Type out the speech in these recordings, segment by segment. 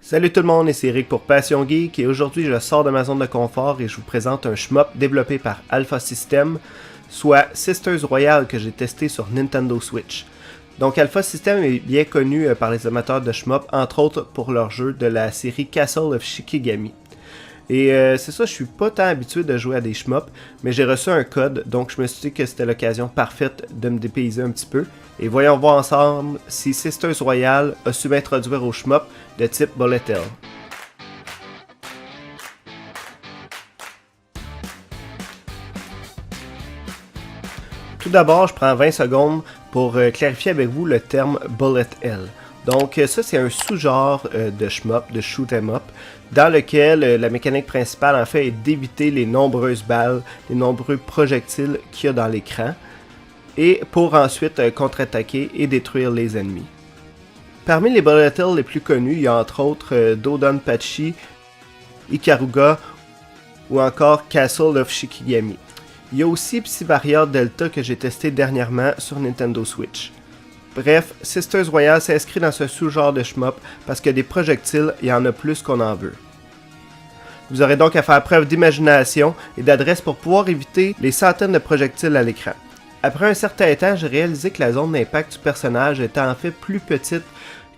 Salut tout le monde, c'est Eric pour Passion Geek et aujourd'hui je sors de ma zone de confort et je vous présente un shmup développé par Alpha System, soit Sisters Royale que j'ai testé sur Nintendo Switch. Donc Alpha System est bien connu par les amateurs de shmup, entre autres pour leur jeu de la série Castle of Shikigami. Et c'est ça, je suis pas tant habitué de jouer à des shmups, mais j'ai reçu un code, donc je me suis dit que c'était l'occasion parfaite de me dépayser un petit peu. Et voyons voir ensemble si Sisters Royale a su m'introduire au shmup de type Bullet Hell. Tout d'abord, je prends 20 secondes pour clarifier avec vous le terme Bullet Hell. Donc ça c'est un sous-genre de shmup, de shoot 'em up, dans lequel la mécanique principale en fait est d'éviter les nombreuses balles, les nombreux projectiles qu'il y a dans l'écran, et pour ensuite contre-attaquer et détruire les ennemis. Parmi les bullet hell les plus connus, il y a entre autres Dodonpachi, Ikaruga ou encore Castle of Shikigami. Il y a aussi Psyvaria Delta que j'ai testé dernièrement sur Nintendo Switch. Bref, Sisters Royale s'inscrit dans ce sous-genre de shmup parce que des projectiles, il y en a plus qu'on en veut. Vous aurez donc à faire preuve d'imagination et d'adresse pour pouvoir éviter les centaines de projectiles à l'écran. Après un certain temps, j'ai réalisé que la zone d'impact du personnage était en fait plus petite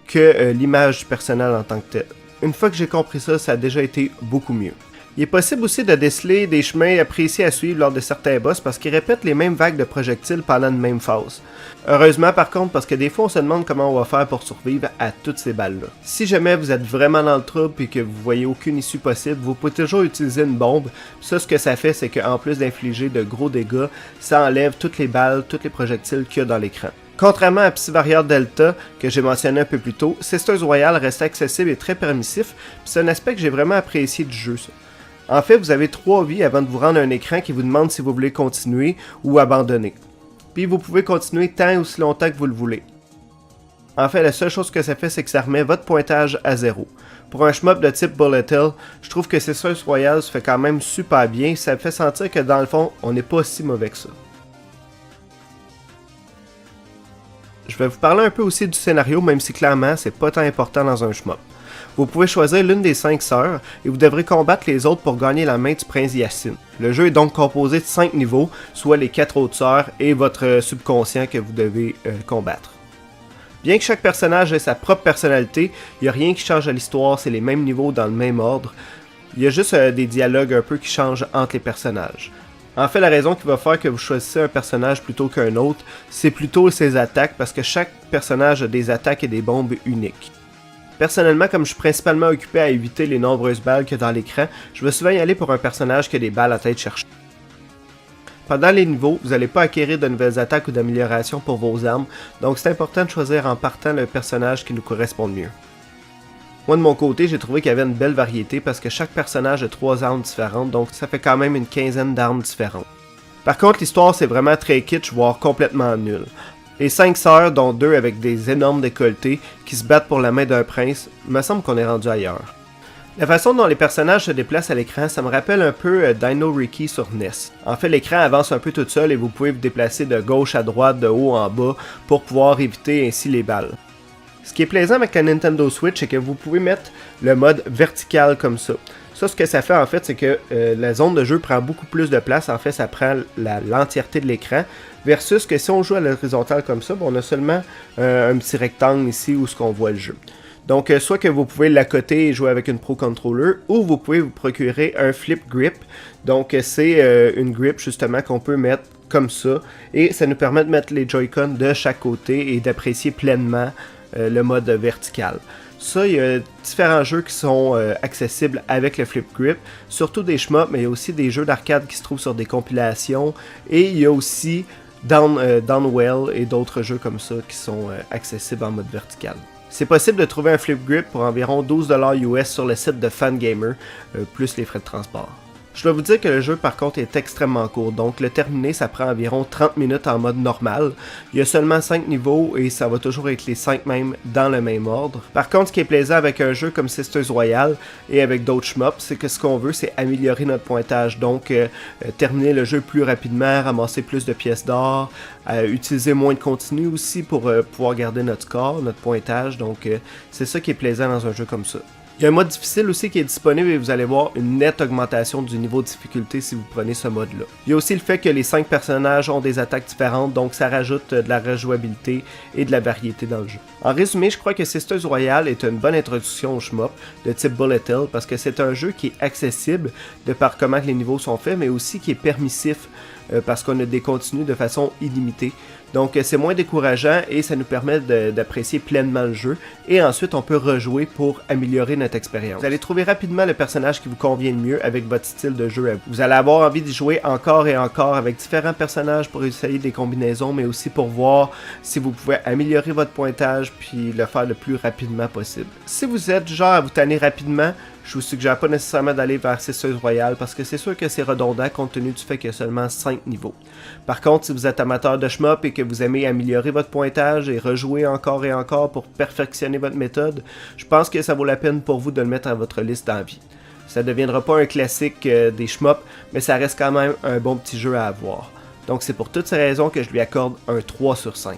que l'image du personnage en tant que tel. Une fois que j'ai compris ça, ça a déjà été beaucoup mieux. Il est possible aussi de déceler des chemins appréciés à suivre lors de certains boss parce qu'ils répètent les mêmes vagues de projectiles pendant une même phase. Heureusement par contre parce que des fois on se demande comment on va faire pour survivre à toutes ces balles-là. Si jamais vous êtes vraiment dans le trouble et que vous voyez aucune issue possible, vous pouvez toujours utiliser une bombe. Ça ce que ça fait c'est qu'en plus d'infliger de gros dégâts, ça enlève toutes les balles, tous les projectiles qu'il y a dans l'écran. Contrairement à Psyvaria Delta, que j'ai mentionné un peu plus tôt, Sisters Royale reste accessible et très permissif, c'est un aspect que j'ai vraiment apprécié du jeu ça. En fait, vous avez 3 vies avant de vous rendre à un écran qui vous demande si vous voulez continuer ou abandonner. Puis vous pouvez continuer tant et aussi longtemps que vous le voulez. En fait, la seule chose que ça fait, c'est que ça remet votre pointage à 0. Pour un shmup de type Bullet Hell, je trouve que Sisters Royale se fait quand même super bien, ça me fait sentir que dans le fond, on n'est pas si mauvais que ça. Je vais vous parler un peu aussi du scénario, même si clairement, c'est pas tant important dans un shmup. Vous pouvez choisir l'une des 5 sœurs et vous devrez combattre les autres pour gagner la main du prince Yacine. Le jeu est donc composé de 5 niveaux, soit les 4 autres sœurs et votre subconscient que vous devez combattre. Bien que chaque personnage ait sa propre personnalité, il n'y a rien qui change à l'histoire, c'est les mêmes niveaux dans le même ordre. Il y a juste des dialogues un peu qui changent entre les personnages. En fait, la raison qui va faire que vous choisissez un personnage plutôt qu'un autre, c'est plutôt ses attaques parce que chaque personnage a des attaques et des bombes uniques. Personnellement, comme je suis principalement occupé à éviter les nombreuses balles qu'il y a dans l'écran, je vais souvent y aller pour un personnage qui a des balles à tête cherchée. Pendant les niveaux, vous n'allez pas acquérir de nouvelles attaques ou d'améliorations pour vos armes, donc c'est important de choisir en partant le personnage qui nous correspond le mieux. Moi de mon côté, j'ai trouvé qu'il y avait une belle variété parce que chaque personnage a 3 armes différentes, donc ça fait quand même une quinzaine d'armes différentes. Par contre, l'histoire c'est vraiment très kitsch, voire complètement nulle. Les 5 sœurs, dont 2 avec des énormes décolletés, qui se battent pour la main d'un prince, me semble qu'on est rendu ailleurs. La façon dont les personnages se déplacent à l'écran, ça me rappelle un peu Dino Riki sur NES. En fait, l'écran avance un peu tout seul et vous pouvez vous déplacer de gauche à droite, de haut en bas, pour pouvoir éviter ainsi les balles. Ce qui est plaisant avec la Nintendo Switch, c'est que vous pouvez mettre le mode vertical comme ça. Ça, ce que ça fait en fait, c'est que la zone de jeu prend beaucoup plus de place. En fait, ça prend l'entièreté de l'écran. Versus que si on joue à l'horizontale comme ça, on a seulement un petit rectangle ici où on voit le jeu. Donc, soit que vous pouvez l'accoter et jouer avec une Pro Controller, ou vous pouvez vous procurer un Flip Grip. Donc, c'est une grip justement qu'on peut mettre comme ça. Et ça nous permet de mettre les Joy-Con de chaque côté et d'apprécier pleinement le mode vertical. Ça, il y a différents jeux qui sont accessibles avec le Flip Grip, surtout des shmups, mais il y a aussi des jeux d'arcade qui se trouvent sur des compilations, et il y a aussi Downwell et d'autres jeux comme ça qui sont accessibles en mode vertical. C'est possible de trouver un Flip Grip pour environ 12$ US sur le site de Fangamer, plus les frais de transport. Je dois vous dire que le jeu par contre est extrêmement court, donc le terminer ça prend environ 30 minutes en mode normal. Il y a seulement 5 niveaux et ça va toujours être les 5 mêmes dans le même ordre. Par contre, ce qui est plaisant avec un jeu comme Sisters Royale et avec d'autres shmups, c'est que ce qu'on veut c'est améliorer notre pointage, donc terminer le jeu plus rapidement, ramasser plus de pièces d'or, utiliser moins de continu aussi pour pouvoir garder notre score, notre pointage, donc c'est ça qui est plaisant dans un jeu comme ça. Il y a un mode difficile aussi qui est disponible et vous allez voir une nette augmentation du niveau de difficulté si vous prenez ce mode-là. Il y a aussi le fait que les 5 personnages ont des attaques différentes, donc ça rajoute de la rejouabilité et de la variété dans le jeu. En résumé, je crois que Sisters Royale est une bonne introduction au shmup de type Bullet Hell parce que c'est un jeu qui est accessible de par comment les niveaux sont faits, mais aussi qui est permissif parce qu'on a des continues de façon illimitée. Donc c'est moins décourageant et ça nous permet d'apprécier pleinement le jeu. Et ensuite on peut rejouer pour améliorer notre expérience. Vous allez trouver rapidement le personnage qui vous convient le mieux avec votre style de jeu à vous. Vous allez avoir envie d'y jouer encore et encore avec différents personnages pour essayer des combinaisons, mais aussi pour voir si vous pouvez améliorer votre pointage puis le faire le plus rapidement possible. Si vous êtes du genre à vous tanner rapidement, je vous suggère pas nécessairement d'aller vers Sisters Royale parce que c'est sûr que c'est redondant compte tenu du fait qu'il y a seulement 5 niveaux. Par contre, si vous êtes amateur de shmup et que vous aimez améliorer votre pointage et rejouer encore et encore pour perfectionner votre méthode, je pense que ça vaut la peine pour vous de le mettre à votre liste d'envie. Ça ne deviendra pas un classique des shmups, mais ça reste quand même un bon petit jeu à avoir. Donc c'est pour toutes ces raisons que je lui accorde un 3 sur 5.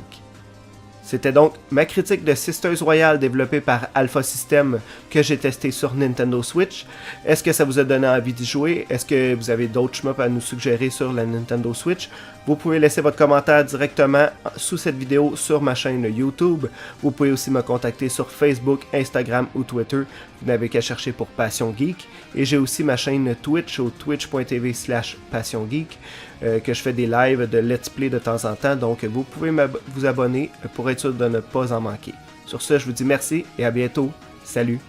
C'était donc ma critique de Sisters Royale développée par Alpha System que j'ai testé sur Nintendo Switch. Est-ce que ça vous a donné envie d'y jouer? Est-ce que vous avez d'autres shmups à nous suggérer sur la Nintendo Switch? Vous pouvez laisser votre commentaire directement sous cette vidéo sur ma chaîne YouTube. Vous pouvez aussi me contacter sur Facebook, Instagram ou Twitter. Vous n'avez qu'à chercher pour Passion Geek. Et j'ai aussi ma chaîne Twitch au twitch.tv/passiongeek que je fais des lives de let's play de temps en temps. Donc vous pouvez vous abonner pour être sûr de ne pas en manquer. Sur ce, je vous dis merci et à bientôt. Salut!